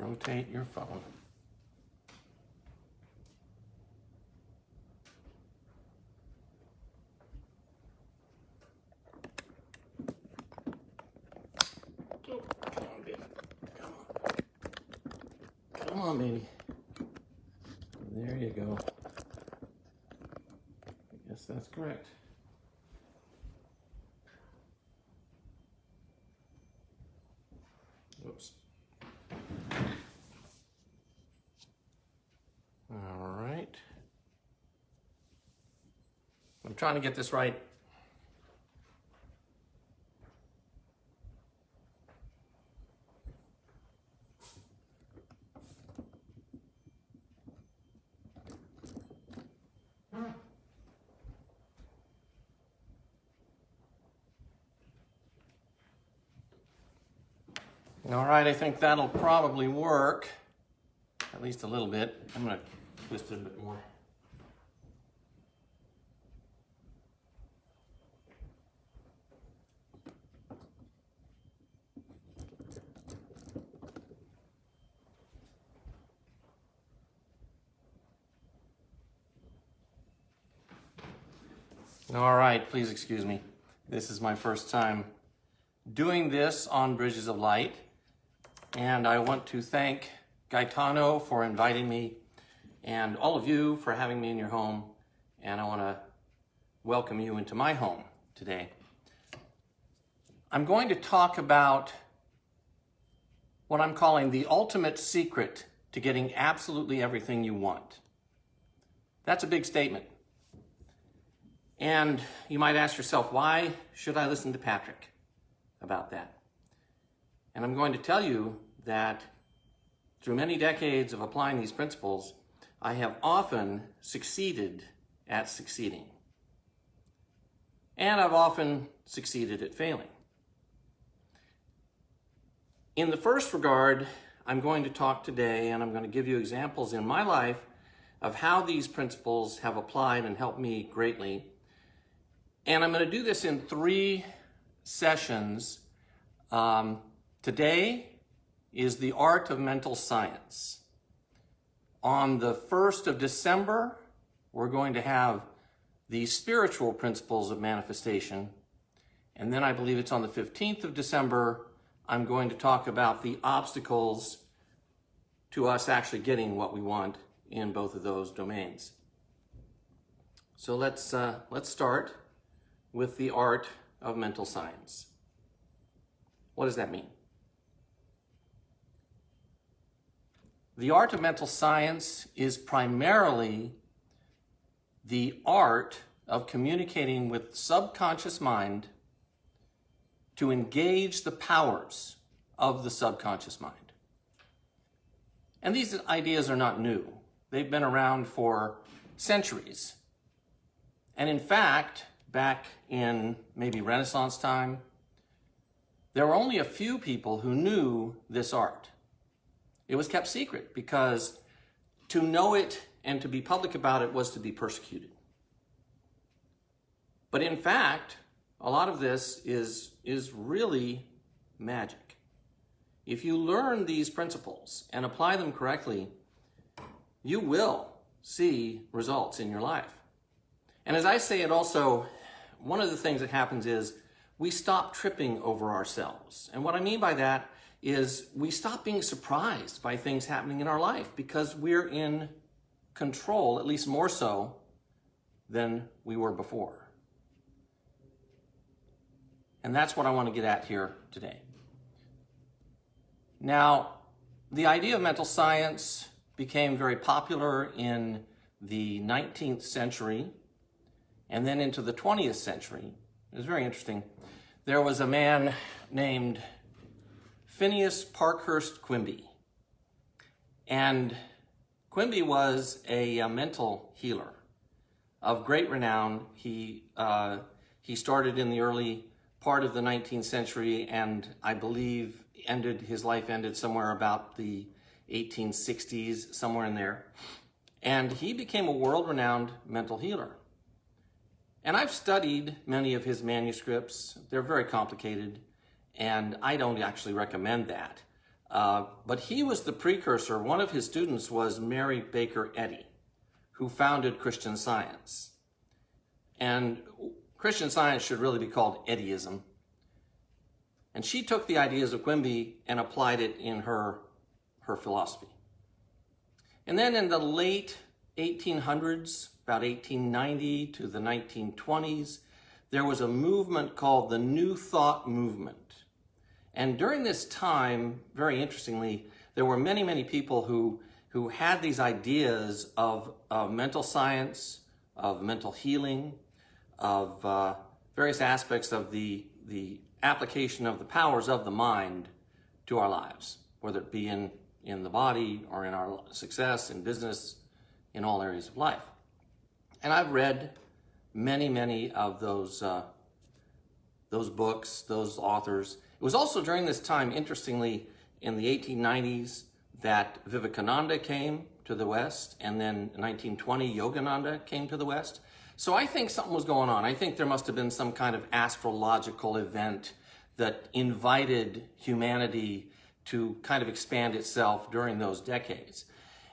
rotate your phone. Oh, come on, baby. Come on. Come on, baby. There you go. I guess that's correct. Whoops. All right. I'm trying to get this right. All right, I think that'll probably work, at least a little bit. I'm going to twist it a bit more. All right, please excuse me. This is my first time doing this on Bridges of Light. And I want to thank Gaetano for inviting me and all of you for having me in your home. And I want to welcome you into my home today. I'm going to talk about what I'm calling the ultimate secret to getting absolutely everything you want. That's a big statement. And you might ask yourself, why should I listen to Patrick about that? And I'm going to tell you that through many decades of applying these principles, I have often succeeded at succeeding. And I've often succeeded at failing. In the first regard, I'm going to talk today, and I'm going to give you examples in my life of how these principles have applied and helped me greatly. And I'm going to do this in 3 sessions. Today is the art of mental science. On the 1st of December, we're going to have the spiritual principles of manifestation. And then I believe it's on the 15th of December, I'm going to talk about the obstacles to us actually getting what we want in both of those domains. So let's start with the art of mental science. What does that mean? The art of mental science is primarily the art of communicating with subconscious mind to engage the powers of the subconscious mind. And these ideas are not new. They've been around for centuries. And in fact, back in maybe Renaissance time, there were only a few people who knew this art. It was kept secret because to know it and to be public about it was to be persecuted. But in fact, a lot of this is really magic. If you learn these principles and apply them correctly, you will see results in your life. And as I say it also, one of the things that happens is we stop tripping over ourselves. And what I mean by that is we stop being surprised by things happening in our life because we're in control, at least more so than we were before. And that's what I want to get at here today. Now, the idea of mental science became very popular in the 19th century and then into the 20th century. It was very interesting. There was a man named Phineas Parkhurst Quimby. And Quimby was a mental healer of great renown. He started in the early part of the 19th century, and I believe his life ended somewhere about the 1860s, somewhere in there. And he became a world-renowned mental healer. And I've studied many of his manuscripts. They're very complicated, and I don't actually recommend that. But he was the precursor. One of his students was Mary Baker Eddy, who founded Christian Science. And Christian Science should really be called Eddyism. And she took the ideas of Quimby and applied it in her philosophy. And then in the late 1800s, about 1890 to the 1920s, there was a movement called the New Thought movement. And during this time, very interestingly, there were many, many people who had these ideas of mental science, of mental healing, of various aspects of the application of the powers of the mind to our lives, whether it be in the body or in our success, in business, in all areas of life. And I've read many, many of those books, those authors. It was also during this time, interestingly, in the 1890s, that Vivekananda came to the West, and then in 1920, Yogananda came to the West. So I think something was going on. I think there must have been some kind of astrological event that invited humanity to kind of expand itself during those decades.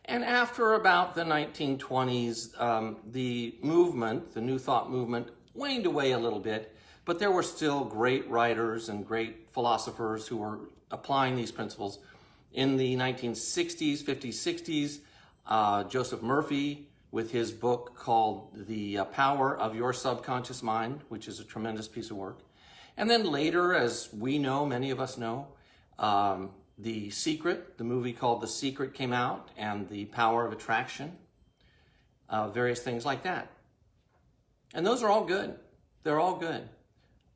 And after about the 1920s, the movement, the New Thought movement, waned away a little bit, but there were still great writers and great philosophers who were applying these principles. In the 1960s, 50s, 60s, Joseph Murphy, with his book called The Power of Your Subconscious Mind, which is a tremendous piece of work. And then later, as we know, many of us know, The Secret, the movie called The Secret came out, and The Power of Attraction, various things like that. And those are all good. They're all good.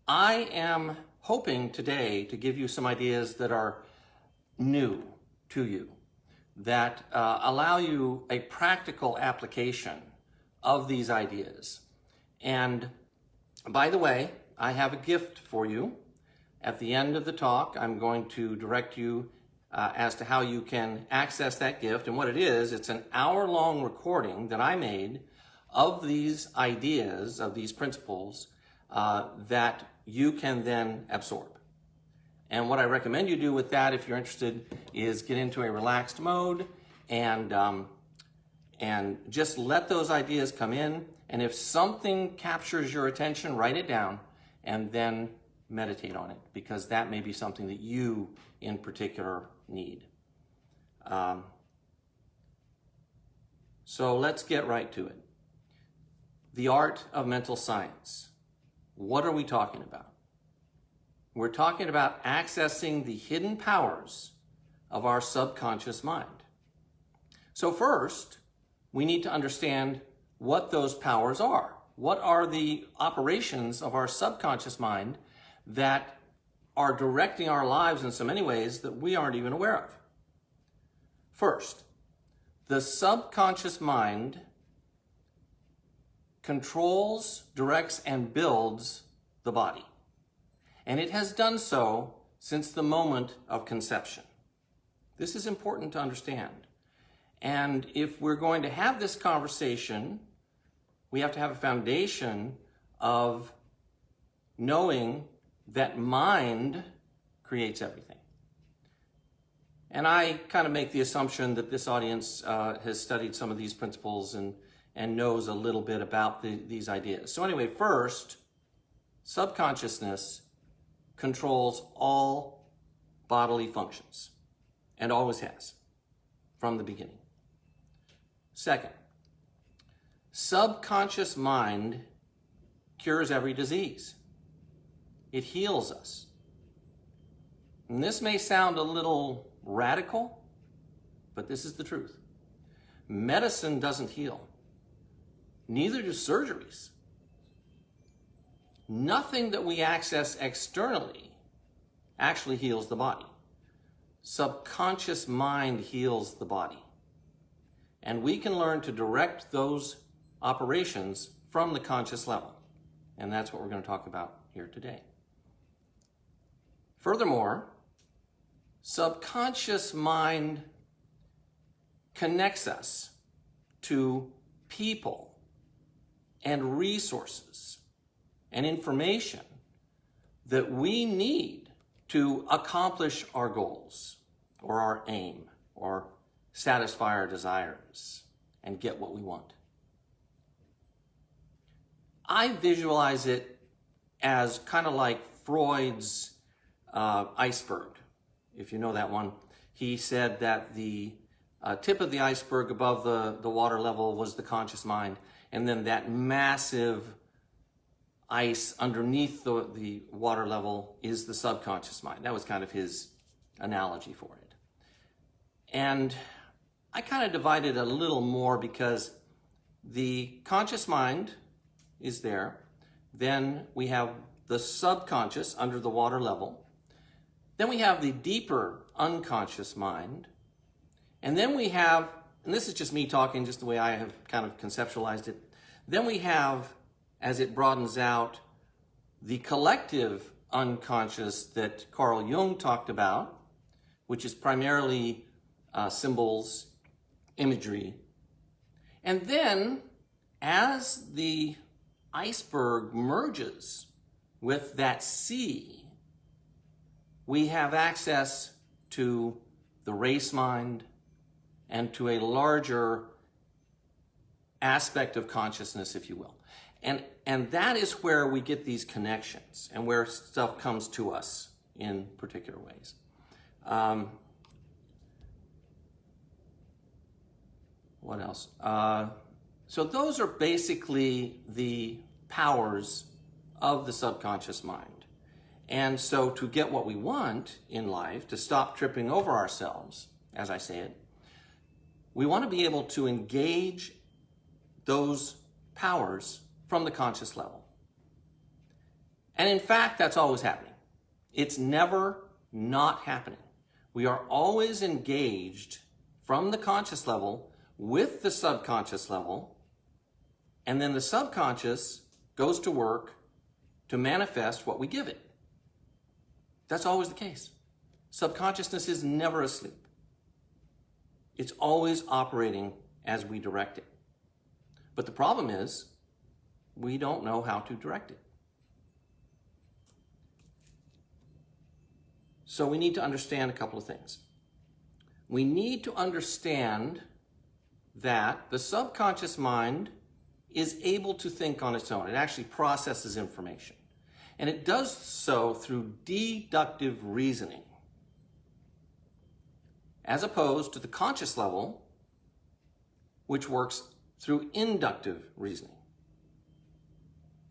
I am hoping today to give you some ideas that are new to you, that allow you a practical application of these ideas. And by the way, I have a gift for you. At the end of the talk, I'm going to direct you as to how you can access that gift. And what it is, it's an hour-long recording that I made of these ideas, of these principles, that you can then absorb. And what I recommend you do with that, if you're interested, is get into a relaxed mode and just let those ideas come in. And if something captures your attention, write it down and then meditate on it, because that may be something that you in particular need. So let's get right to it. The art of mental science. What are we talking about? We're talking about accessing the hidden powers of our subconscious mind. So first, we need to understand what those powers are. What are the operations of our subconscious mind that are directing our lives in so many ways that we aren't even aware of? First, the subconscious mind controls, directs, and builds the body. And it has done so since the moment of conception. This is important to understand. And if we're going to have this conversation, we have to have a foundation of knowing that mind creates everything. And I kind of make the assumption that this audience has studied some of these principles and knows a little bit about these ideas. So anyway, first, subconsciousness controls all bodily functions and always has from the beginning. Second, subconscious mind cures every disease. It heals us. And this may sound a little radical, but this is the truth. Medicine doesn't heal. Neither do surgeries. Nothing that we access externally actually heals the body. Subconscious mind heals the body. And we can learn to direct those operations from the conscious level. And that's what we're going to talk about here today. Furthermore, subconscious mind connects us to people and resources and information that we need to accomplish our goals. or our aim or satisfy our desires and get what we want. I visualize it as kind of like Freud's iceberg, if you know that one. He said that the tip of the iceberg above the water level was the conscious mind, and then that massive ice underneath the water level is the subconscious mind. That was kind of his analogy for it. And I kind of divided a little more because the conscious mind is there. Then we have the subconscious under the water level. Then we have the deeper unconscious mind. And then we have, and this is just me talking, just the way I have kind of conceptualized it. Then we have, as it broadens out, the collective unconscious that Carl Jung talked about, which is primarily symbols, imagery. And then, as the iceberg merges with that sea, we have access to the race mind and to a larger aspect of consciousness, if you will. And that is where we get these connections and where stuff comes to us in particular ways. What else? So those are basically the powers of the subconscious mind. And so to get what we want in life, to stop tripping over ourselves, as I say it, we want to be able to engage those powers from the conscious level. And in fact, that's always happening. It's never not happening. We are always engaged from the conscious level with the subconscious level, and then the subconscious goes to work to manifest what we give it. That's always the case. Subconsciousness is never asleep. It's always operating as we direct it. But the problem is, we don't know how to direct it. So we need to understand a couple of things. We need to understand that the subconscious mind is able to think on its own. It actually processes information. And it does so through deductive reasoning, as opposed to the conscious level, which works through inductive reasoning.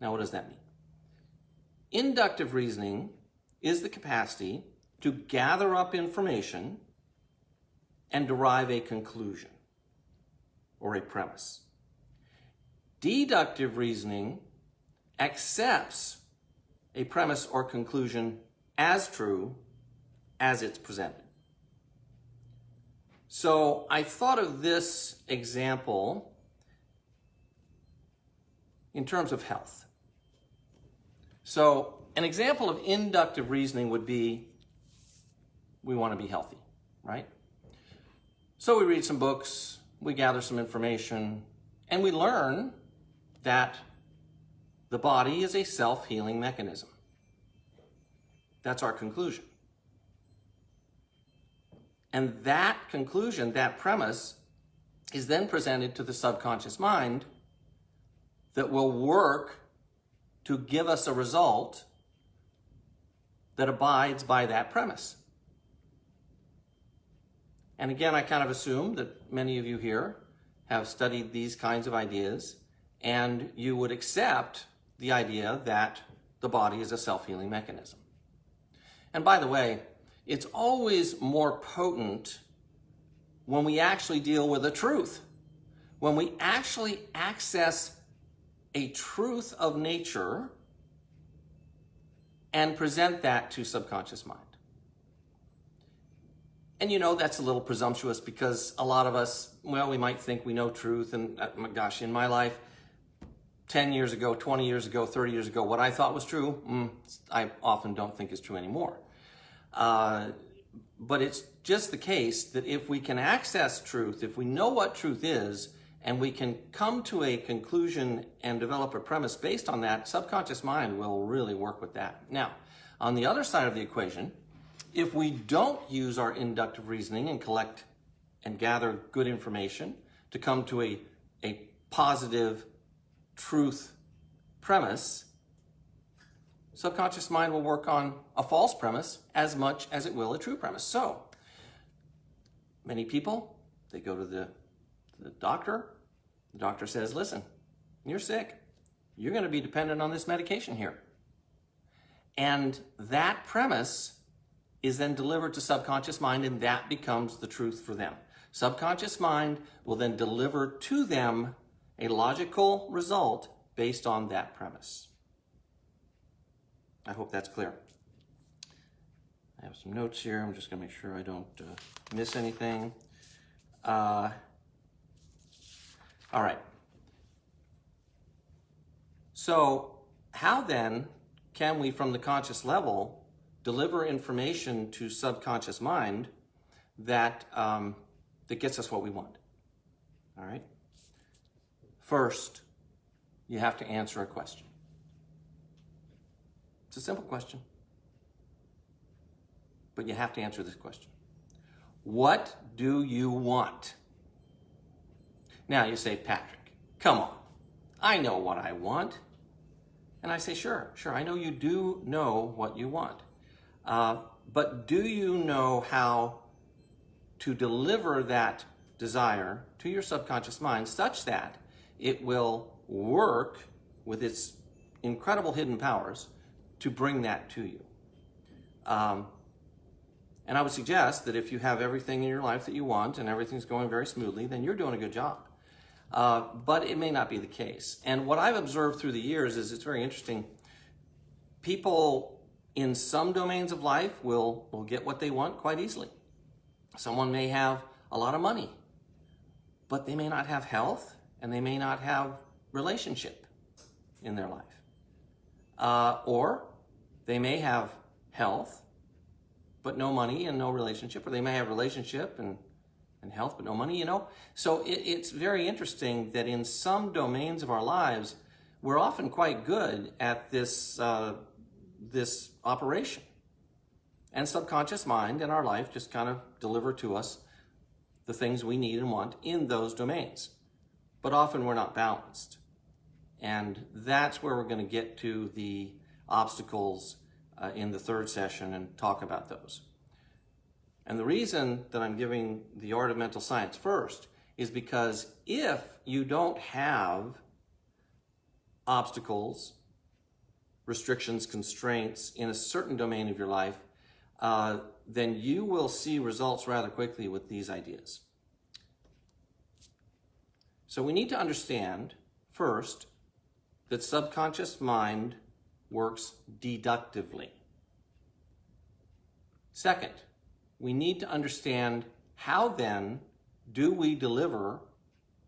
Now, what does that mean? Inductive reasoning is the capacity to gather up information and derive a conclusion or a premise. Deductive reasoning accepts a premise or conclusion as true as it's presented. So I thought of this example in terms of health. So an example of inductive reasoning would be, we want to be healthy, right? So we read some books, we gather some information, and we learn that the body is a self-healing mechanism. That's our conclusion. And that conclusion, that premise, is then presented to the subconscious mind that will work to give us a result that abides by that premise. And again, I kind of assume that many of you here have studied these kinds of ideas, and you would accept the idea that the body is a self-healing mechanism. And by the way, it's always more potent when we actually deal with a truth, when we actually access a truth of nature and present that to subconscious mind. And you know, that's a little presumptuous because a lot of us, well, we might think we know truth, and gosh, in my life, 10 years ago, 20 years ago, 30 years ago, what I thought was true, I often don't think is true anymore. But it's just the case that if we can access truth, if we know what truth is, and we can come to a conclusion and develop a premise based on that, subconscious mind will really work with that. Now, on the other side of the equation, If we don't use our inductive reasoning and collect and gather good information to come to a positive truth premise, subconscious mind will work on a false premise as much as it will a true premise. So, many people, they go to the doctor. The doctor says, listen, you're sick. You're going to be dependent on this medication here. And that premise is then delivered to subconscious mind, and that becomes the truth for them. Subconscious mind will then deliver to them a logical result based on that premise. I hope that's clear. I have some notes here. I'm just going to make sure I don't miss anything. All right. So how then can we, from the conscious level, deliver information to subconscious mind that gets us what we want? All right. First, you have to answer a question. It's a simple question, but you have to answer this question. What do you want? Now you say, Patrick, come on. I know what I want. And I say, sure, I know you do know what you want. But do you know how to deliver that desire to your subconscious mind such that it will work with its incredible hidden powers to bring that to you? And I would suggest that if you have everything in your life that you want and everything's going very smoothly, then you're doing a good job. But it may not be the case. And what I've observed through the years is it's very interesting. People in some domains of life will get what they want quite easily. Someone may have a lot of money, but they may not have health and they may not have relationship in their life. Or they may have health, but no money and no relationship, or they may have relationship and health, but no money, you know? So it's very interesting that in some domains of our lives, we're often quite good at this operation. And subconscious mind and our life just kind of deliver to us the things we need and want in those domains. But often we're not balanced. And that's where we're going to get to the obstacles in the third session and talk about those. And the reason that I'm giving the art of mental science first is because if you don't have obstacles, restrictions, constraints in a certain domain of your life, then you will see results rather quickly with these ideas. So we need to understand, first, that subconscious mind works deductively. Second, we need to understand how then do we deliver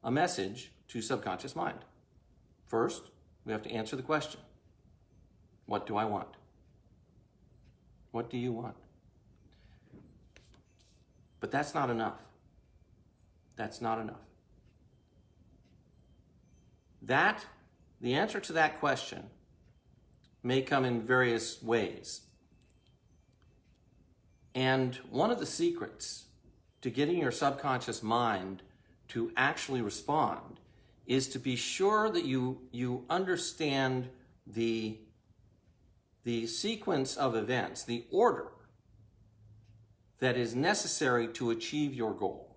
a message to subconscious mind. First, we have to answer the question, what do I want? What do you want? But that's not enough. That's not enough. The answer to that question may come in various ways. And one of the secrets to getting your subconscious mind to actually respond is to be sure that you understand the sequence of events, the order that is necessary to achieve your goal.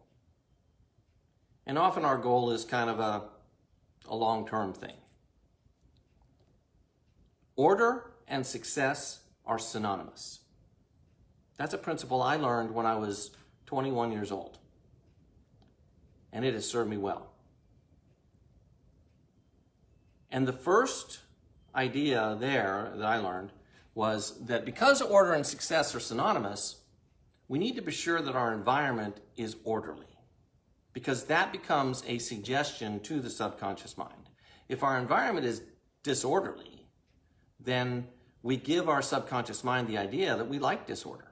And often our goal is kind of a long-term thing. Order and success are synonymous. That's a principle I learned when I was 21 years old. And it has served me well. And the first idea there that I learned was that because order and success are synonymous, we need to be sure that our environment is orderly, because that becomes a suggestion to the subconscious mind. If our environment is disorderly, then we give our subconscious mind the idea that we like disorder,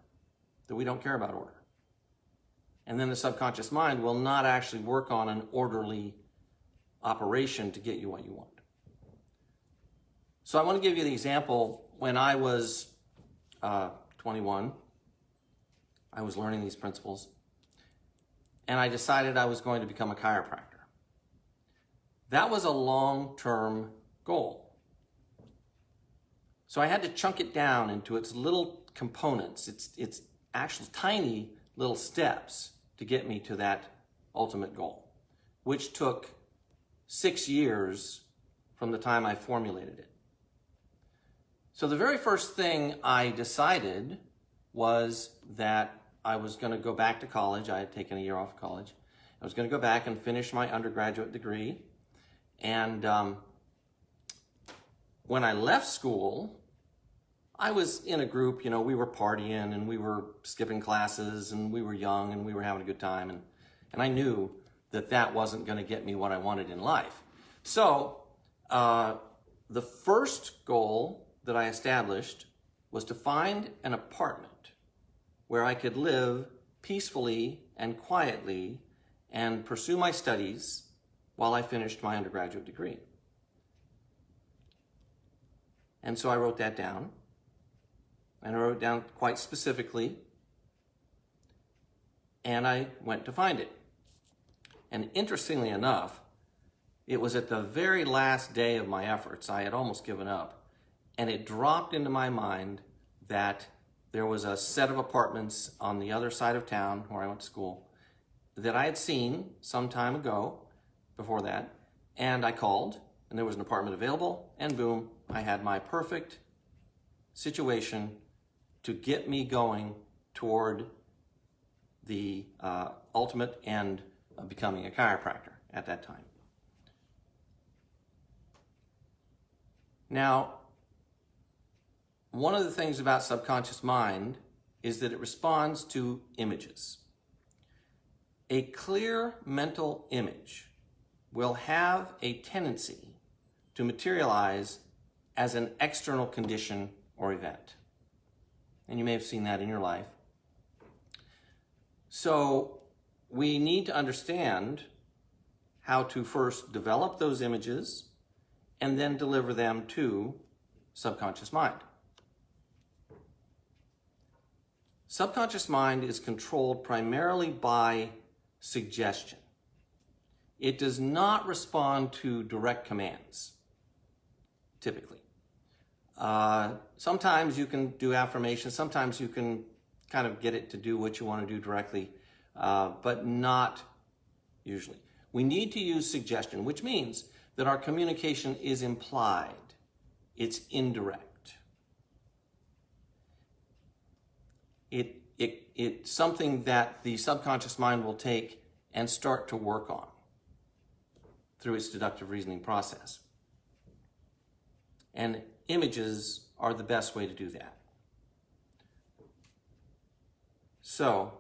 that we don't care about order. And then the subconscious mind will not actually work on an orderly operation to get you what you want. So I want to give you the example when I was 21. I was learning these principles, and I decided I was going to become a chiropractor. That was a long-term goal. So I had to chunk it down into its little components, its actual tiny little steps to get me to that ultimate goal, which took 6 years from the time I formulated it. So the very first thing I decided was that I was going to go back to college. I had taken a year off of college. I was going to go back and finish my undergraduate degree. And when I left school, I was in a group, we were partying and we were skipping classes and we were young and we were having a good time. And I knew that that wasn't going to get me what I wanted in life. So the first goal that I established was to find an apartment where I could live peacefully and quietly and pursue my studies while I finished my undergraduate degree. And so I wrote that down. And I wrote it down quite specifically. And I went to find it. And interestingly enough, it was at the very last day of my efforts. I had almost given up. And it dropped into my mind that there was a set of apartments on the other side of town where I went to school that I had seen some time ago before that. And I called, and there was an apartment available, and boom, I had my perfect situation to get me going toward the ultimate end of becoming a chiropractor at that time. Now, one of the things about subconscious mind is that it responds to images. A clear mental image will have a tendency to materialize as an external condition or event. And you may have seen that in your life. So we need to understand how to first develop those images and then deliver them to subconscious mind. Subconscious mind is controlled primarily by suggestion. It does not respond to direct commands, typically. Sometimes you can do affirmations, sometimes you can kind of get it to do what you want to do directly, but not usually. We need to use suggestion, which means that our communication is implied, it's indirect. It's something that the subconscious mind will take and start to work on through its deductive reasoning process. And images are the best way to do that. So,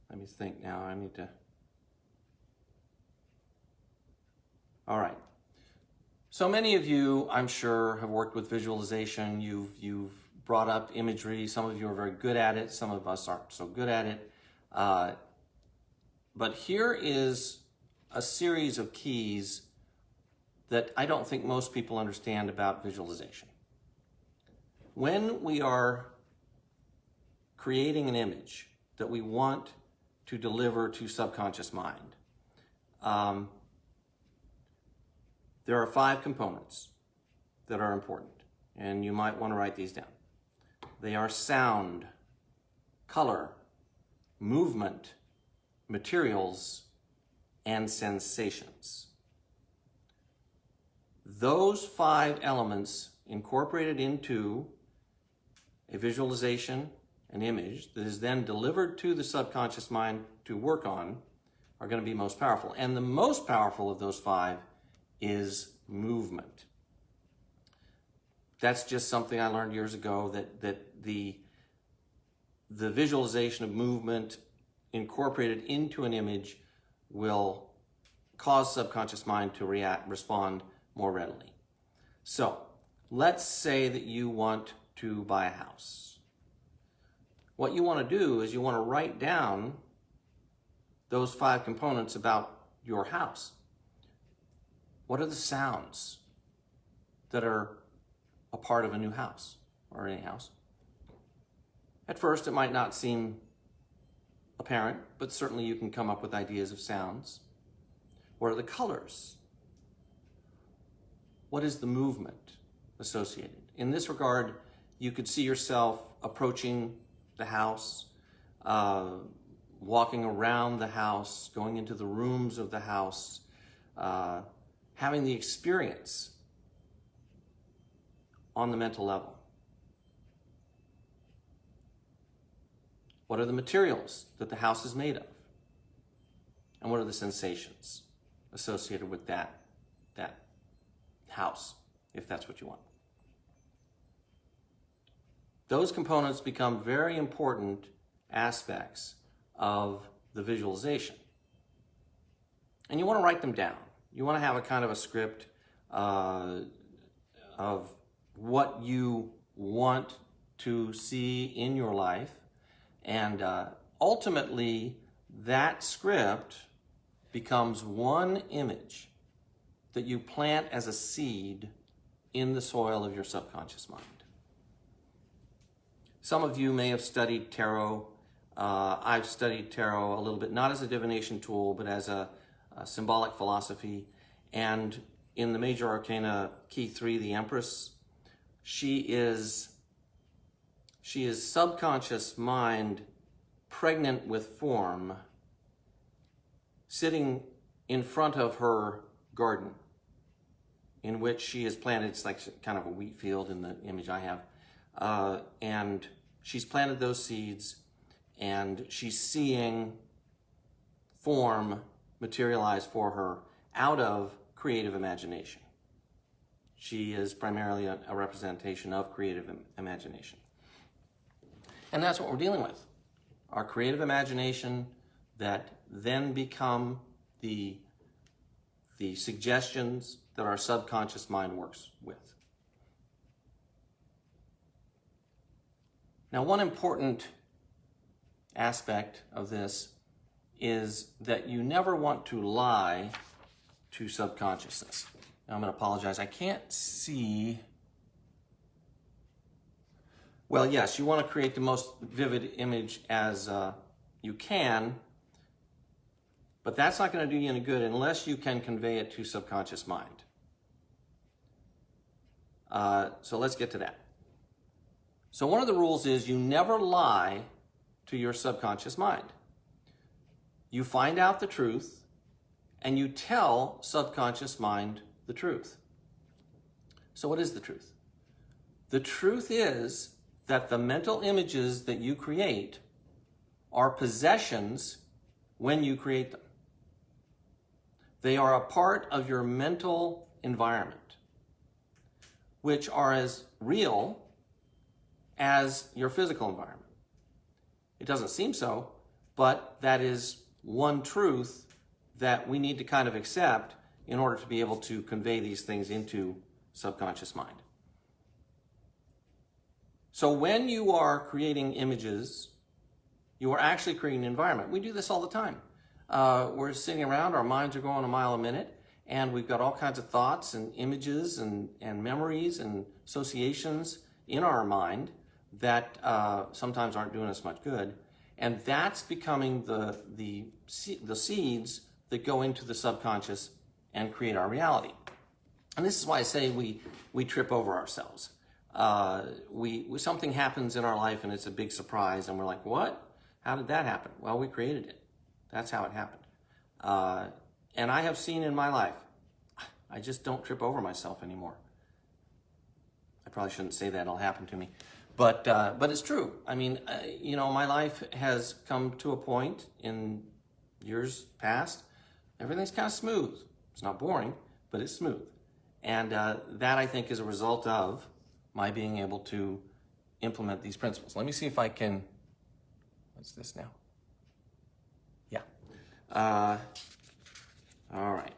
let me think now. All right. So many of you, I'm sure, have worked with visualization. You've brought up imagery. Some of you are very good at it. Some of us aren't so good at it. But here is a series of keys that I don't think most people understand about visualization. When we are creating an image that we want to deliver to subconscious mind, there are 5 components that are important, and you might want to write these down. They are sound, color, movement, materials, and sensations. Those 5 elements incorporated into a visualization, an image that is then delivered to the subconscious mind to work on are going to be most powerful. And the most powerful of those 5 is movement. That's just something I learned years ago, that the visualization of movement incorporated into an image will cause subconscious mind to respond more readily. So let's say that you want to buy a house. What you want to do is you want to write down those 5 components about your house. What are the sounds that are a part of a new house or any house? At first, it might not seem apparent, but certainly you can come up with ideas of sounds. What are the colors? What is the movement associated? In this regard, you could see yourself approaching the house, walking around the house, going into the rooms of the house, having the experience on the mental level. What are the materials that the house is made of? And what are the sensations associated with that house, if that's what you want? Those components become very important aspects of the visualization. And you want to write them down. You want to have a kind of a script of what you want to see in your life. And ultimately, that script becomes one image that you plant as a seed in the soil of your subconscious mind. Some of you may have studied tarot. I've studied tarot a little bit, not as a divination tool, but as a symbolic philosophy. And in the major arcana, key 3, the Empress, she is subconscious mind pregnant with form, sitting in front of her garden, in which she is planted. It's like kind of a wheat field in the image I have. And she's planted those seeds, and she's seeing form materialize for her out of creative imagination. She is primarily a representation of creative imagination. And that's what we're dealing with. Our creative imagination that then become the suggestions that our subconscious mind works with. Now, one important aspect of this is that you never want to lie to subconsciousness. Now, I'm going to apologize. I can't see. Well, yes, you want to create the most vivid image as you can, but that's not going to do you any good unless you can convey it to subconscious mind. So let's get to that. So one of the rules is you never lie to your subconscious mind. You find out the truth and you tell subconscious mind the truth. So what is the truth? The truth is that the mental images that you create are possessions when you create them. They are a part of your mental environment, which are as real as your physical environment. It doesn't seem so, but that is one truth that we need to kind of accept in order to be able to convey these things into subconscious mind. So when you are creating images, you are actually creating an environment. We do this all the time. We're sitting around, our minds are going a mile a minute, and we've got all kinds of thoughts and images and memories and associations in our mind that sometimes aren't doing us much good. And that's becoming the seeds that go into the subconscious and create our reality. And this is why I say we trip over ourselves. Something happens in our life and it's a big surprise and we're like, what? How did that happen? Well, we created it. That's how it happened. And I have seen in my life, I just don't trip over myself anymore. I probably shouldn't say that, it'll happen to me. But it's true. I mean, my life has come to a point in years past, everything's kind of smooth. It's not boring, but it's smooth. And that, I think, is a result of my being able to implement these principles. Let me see if I can, what's this now? Yeah. All right.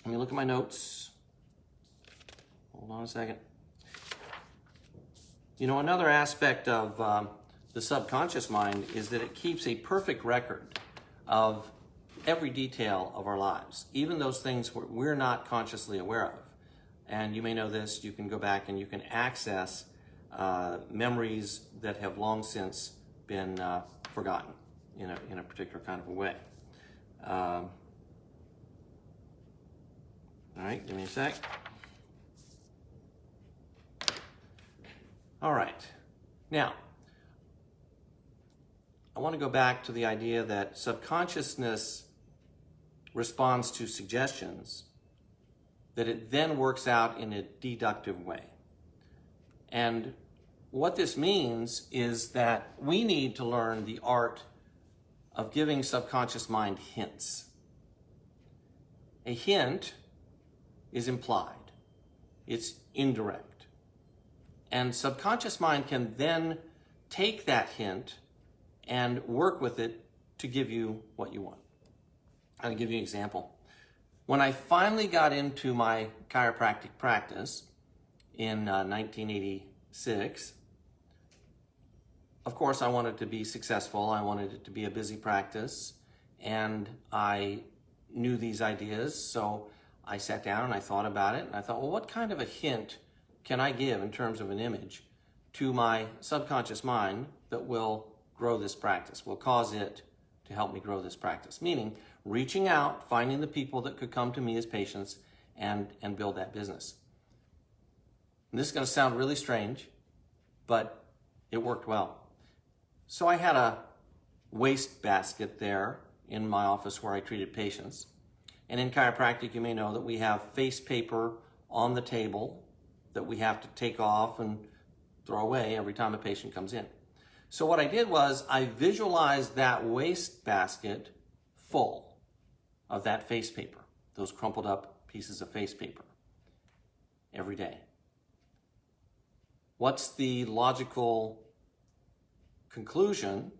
Let me look at my notes. Hold on a second. Another aspect of the subconscious mind is that it keeps a perfect record of every detail of our lives, even those things we're not consciously aware of. And you may know this, you can go back and you can access memories that have long since been forgotten in a particular kind of a way. All right, give me a sec. All right, now, I want to go back to the idea that subconsciousness responds to suggestions, that it then works out in a deductive way. And what this means is that we need to learn the art of giving subconscious mind hints. A hint is implied, it's indirect. And subconscious mind can then take that hint and work with it to give you what you want. I'll give you an example. When I finally got into my chiropractic practice in 1986, of course I wanted to be successful. I wanted it to be a busy practice, and I knew these ideas, so I sat down and I thought about it, and I thought, well, what kind of a hint can I give in terms of an image to my subconscious mind that will grow this practice, will cause it to help me grow this practice? Meaning, reaching out, finding the people that could come to me as patients and build that business. And this is going to sound really strange, but it worked well. So I had a waste basket there in my office where I treated patients. And in chiropractic, you may know that we have face paper on the table that we have to take off and throw away every time a patient comes in. So what I did was I visualized that waste basket full of that face paper, those crumpled up pieces of face paper, every day. What's the logical conclusion,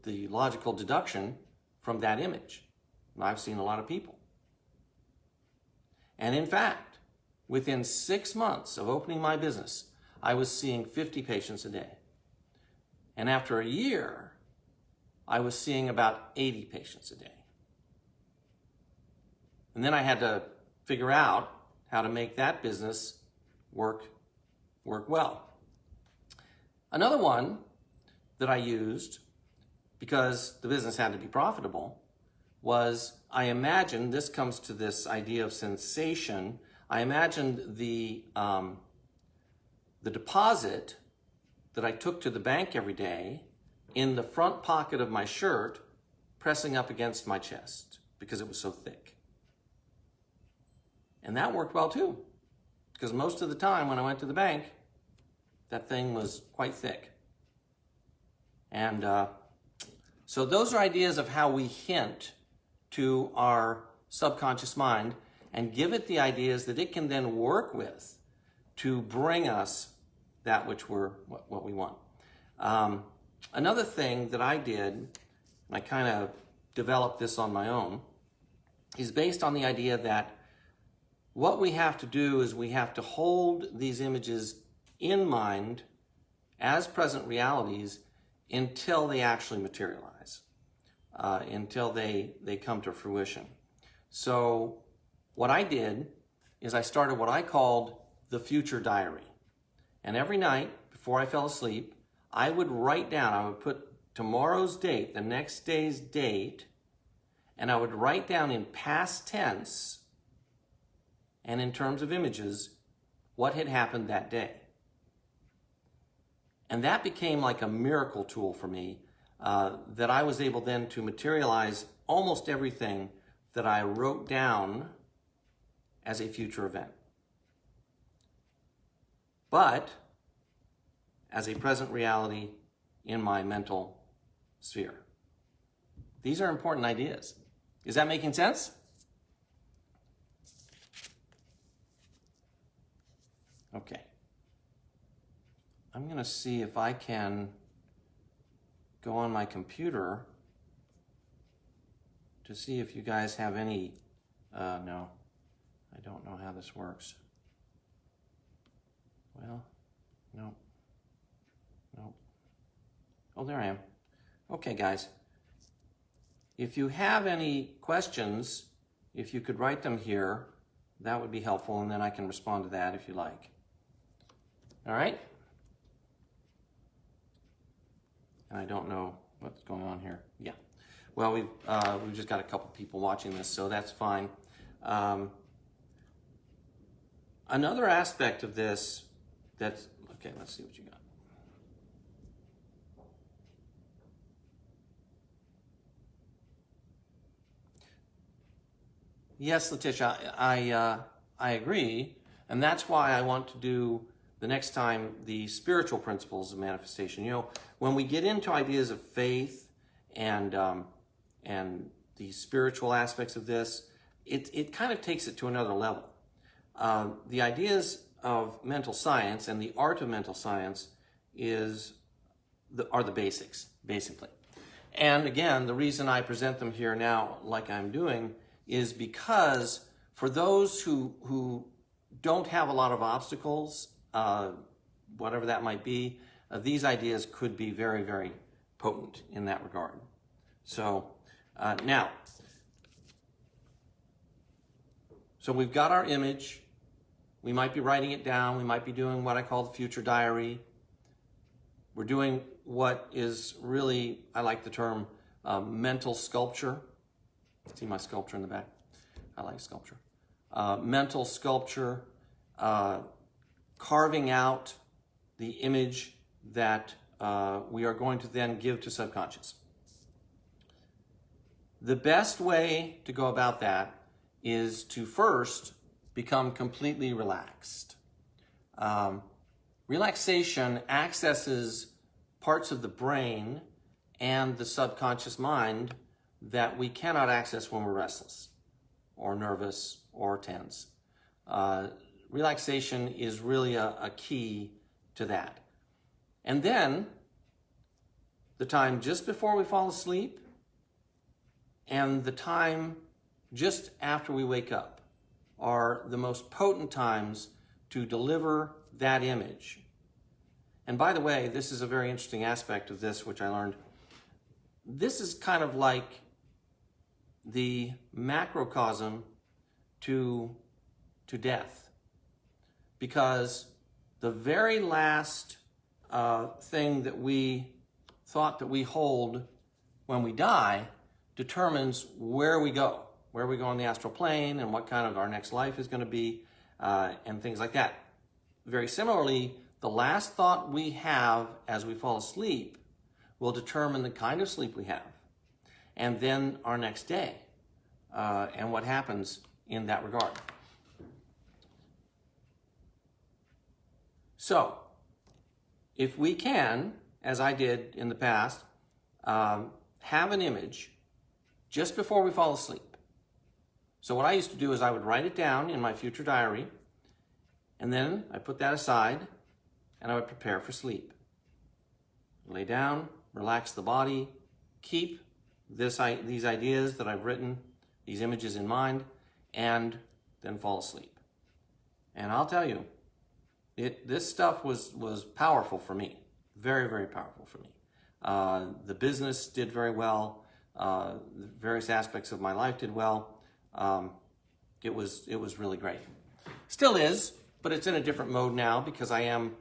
the logical deduction from that image? And I've seen a lot of people. And in fact, within 6 months of opening my business, I was seeing 50 patients a day. And after a year, I was seeing about 80 patients a day. And then I had to figure out how to make that business work well. Another one that I used, because the business had to be profitable, was I imagined, this comes to this idea of sensation, I imagined the deposit that I took to the bank every day in the front pocket of my shirt, pressing up against my chest because it was so thick. And that worked well too, because most of the time when I went to the bank, that thing was quite thick. And so those are ideas of how we hint to our subconscious mind and give it the ideas that it can then work with to bring us that which what we want. Another thing that I did, and I kind of developed this on my own, is based on the idea that what we have to do is we have to hold these images in mind as present realities until they actually materialize, until they come to fruition. So what I did is I started what I called the future diary. And every night before I fell asleep, I would write down, I would put tomorrow's date, the next day's date, and I would write down in past tense and in terms of images what had happened that day. And that became like a miracle tool for me, that I was able then to materialize almost everything that I wrote down as a future event. But as a present reality in my mental sphere. These are important ideas. Is that making sense? Okay. I'm going to see if I can go on my computer to see if you guys have any, no, I don't know how this works. Well, no. Oh, there I am. Okay, guys. If you have any questions, if you could write them here, that would be helpful, and then I can respond to that if you like. All right? And I don't know what's going on here. Yeah. Well, we've just got a couple people watching this, so that's fine. Another aspect of this that's, okay, let's see what you got. Yes, Letitia, I agree, and that's why I want to do the next time the spiritual principles of manifestation. You know, when we get into ideas of faith and the spiritual aspects of this, it kind of takes it to another level. The ideas of mental science and the art of mental science are the basics, basically. And again, the reason I present them here now, like I'm doing, is because for those who don't have a lot of obstacles, whatever that might be, these ideas could be very, very potent in that regard. So now, so we've got our image. We might be writing it down. We might be doing what I call the future diary. We're doing what is really, I like the term, mental sculpture. See my sculpture in the back? I like sculpture. Mental sculpture, carving out the image that we are going to then give to subconscious. The best way to go about that is to first become completely relaxed. Relaxation accesses parts of the brain and the subconscious mind that we cannot access when we're restless or nervous or tense. Relaxation is really a key to that. And then the time just before we fall asleep and the time just after we wake up are the most potent times to deliver that image. And by the way, this is a very interesting aspect of this, which I learned. This is kind of like the macrocosm to death, because the very last thing that we thought that we hold when we die determines where we go on the astral plane and what kind of our next life is going to be, and things like that. Very similarly, the last thought we have as we fall asleep will determine the kind of sleep we have, and then our next day, and what happens in that regard. So, if we can, as I did in the past, have an image just before we fall asleep. So what I used to do is I would write it down in my future diary, and then I put that aside, and I would prepare for sleep. Lay down, relax the body, keep these ideas that I've written, these images in mind, and then fall asleep. And I'll tell you, this stuff was powerful for me, very, very powerful for me. The business did very well. Various aspects of my life did well. It was really great. Still is, but it's in a different mode now because I am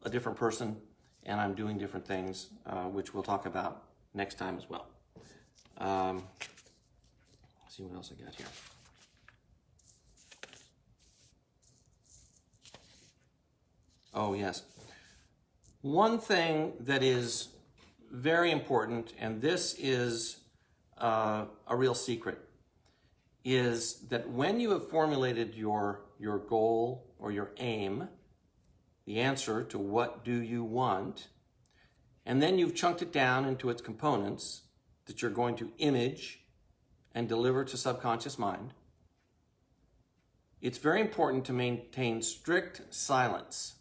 a different person and I'm doing different things, which we'll talk about next time as well. Let's see what else I got here. Oh, yes. One thing that is very important, and this is a real secret, is that when you have formulated your goal or your aim, the answer to what do you want, and then you've chunked it down into its components that you're going to image and deliver to subconscious mind, it's very important to maintain strict silence.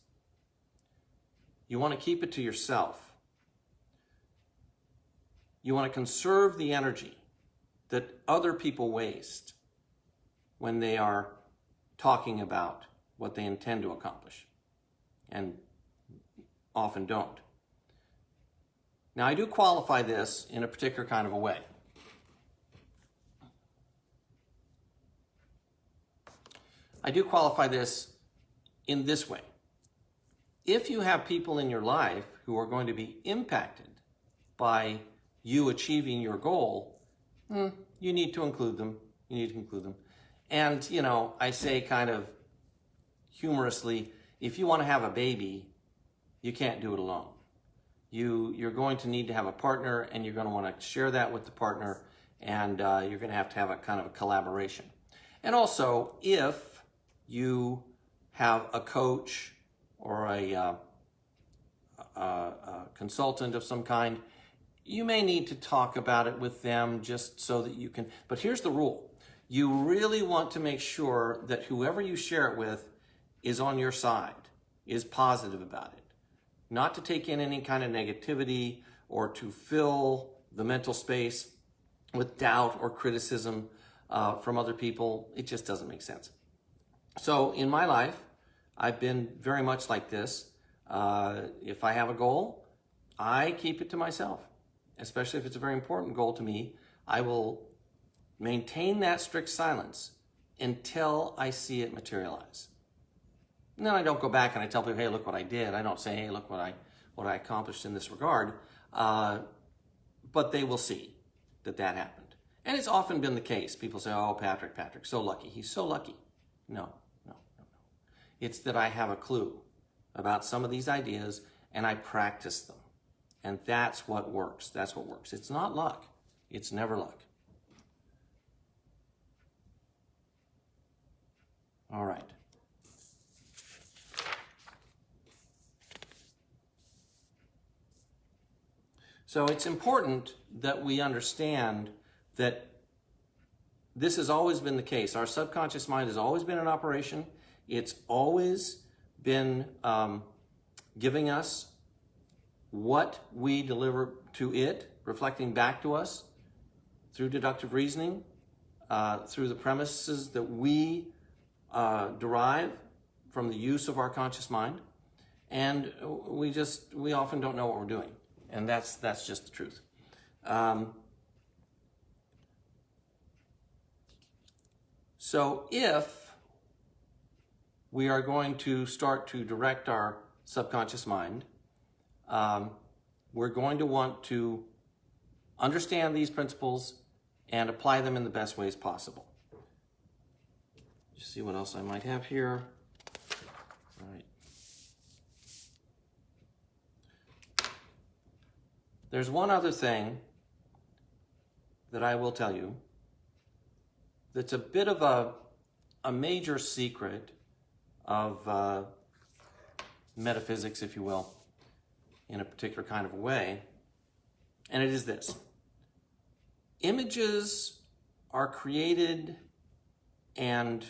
You want to keep it to yourself. You want to conserve the energy that other people waste when they are talking about what they intend to accomplish, and often don't. Now, I do qualify this in a particular kind of a way. I do qualify this in this way. if you have people in your life who are going to be impacted by you achieving your goal, you need to include them. You need to include them. And, you know, I say kind of humorously, if you want to have a baby, you can't do it alone. You're going to need to have a partner, and you're going to want to share that with the partner, and you're going to have a kind of a collaboration. And also, if you have a coach or a consultant of some kind, you may need to talk about it with them just so that you can, but here's the rule. You really want to make sure that whoever you share it with is on your side, is positive about it. Not to take in any kind of negativity or to fill the mental space with doubt or criticism from other people. It just doesn't make sense. So in my life, I've been very much like this. If I have a goal, I keep it to myself, especially if it's a very important goal to me. I will maintain that strict silence until I see it materialize. And then I don't go back and I tell people, hey, look what I did. I don't say, hey, look what I accomplished in this regard. But they will see that happened. And it's often been the case. People say, oh, Patrick, so lucky. He's so lucky. No. It's that I have a clue about some of these ideas and I practice them. And that's what works. That's what works. It's not luck. It's never luck. All right. So it's important that we understand that this has always been the case. Our subconscious mind has always been in operation. It's always been giving us what we deliver to it, reflecting back to us through deductive reasoning, through the premises that we derive from the use of our conscious mind. And we often don't know what we're doing. And that's just the truth. So if we are going to start to direct our subconscious mind, we're going to want to understand these principles and apply them in the best ways possible. Just see what else I might have here. All right. There's one other thing that I will tell you that's a bit of a major secret of metaphysics, if you will, in a particular kind of a way, and it is this. Images are created and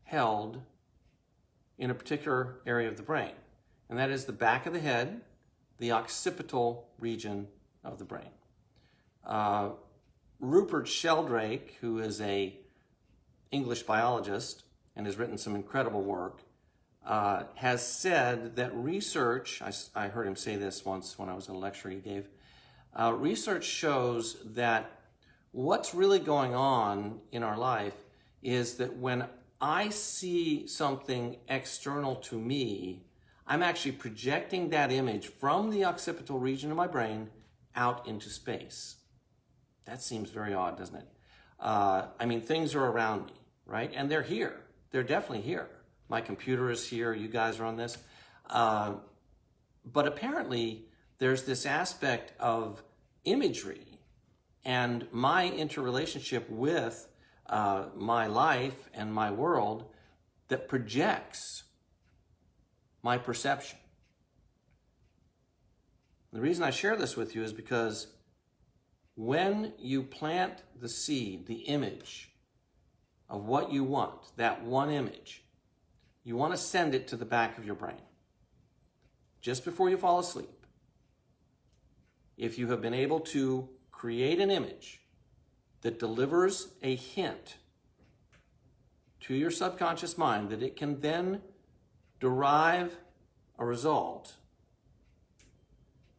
held in a particular area of the brain, and that is the back of the head, the occipital region of the brain. Rupert Sheldrake, who is an English biologist and has written some incredible work, has said that research, I heard him say this once when I was at a lecture he gave, research shows that what's really going on in our life is that when I see something external to me, I'm actually projecting that image from the occipital region of my brain out into space. That seems very odd, doesn't it? I mean, things are around me, right? And they're here. They're definitely here. My computer is here. You guys are on this. But apparently, there's this aspect of imagery and my interrelationship with my life and my world that projects my perception. The reason I share this with you is because when you plant the seed, the image of what you want, that one image, you want to send it to the back of your brain just before you fall asleep. If you have been able to create an image that delivers a hint to your subconscious mind that it can then derive a result,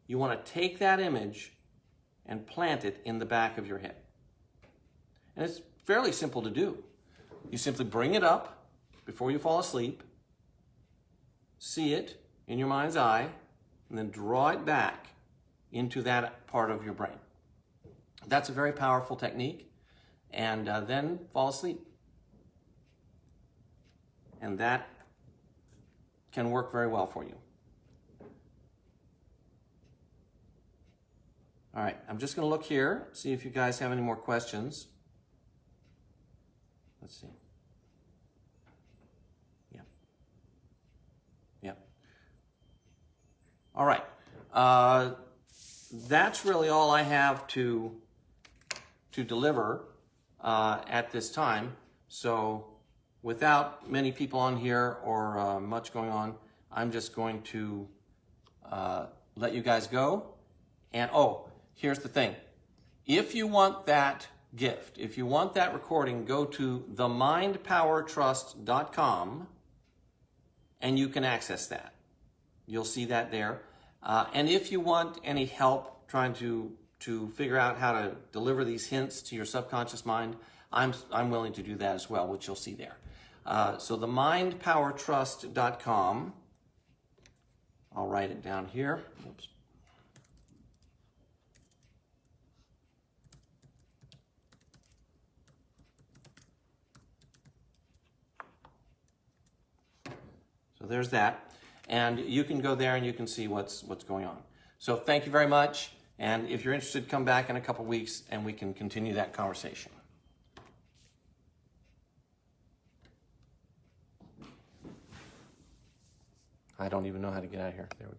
you want to take that image and plant it in the back of your head. And it's fairly simple to do. You simply bring it up before you fall asleep, see it, in your mind's eye, and then draw it back into that part of your brain. That's a very powerful technique. And then fall asleep. And that can work very well for you. All right, I'm just going to look here, see if you guys have any more questions. Let's see. Yeah. Yeah. All right. That's really all I have to deliver at this time. So without many people on here or much going on, I'm just going to let you guys go. And oh, here's the thing. If you want that gift, if you want that recording, go to themindpowertrust.com and you can access that. You'll see that there. And if you want any help trying to figure out how to deliver these hints to your subconscious mind, I'm willing to do that as well, which you'll see there. So themindpowertrust.com. I'll write it down here. Oops. So there's that. And you can go there and you can see what's going on. So thank you very much. And if you're interested, come back in a couple weeks and we can continue that conversation. I don't even know how to get out of here. There we go.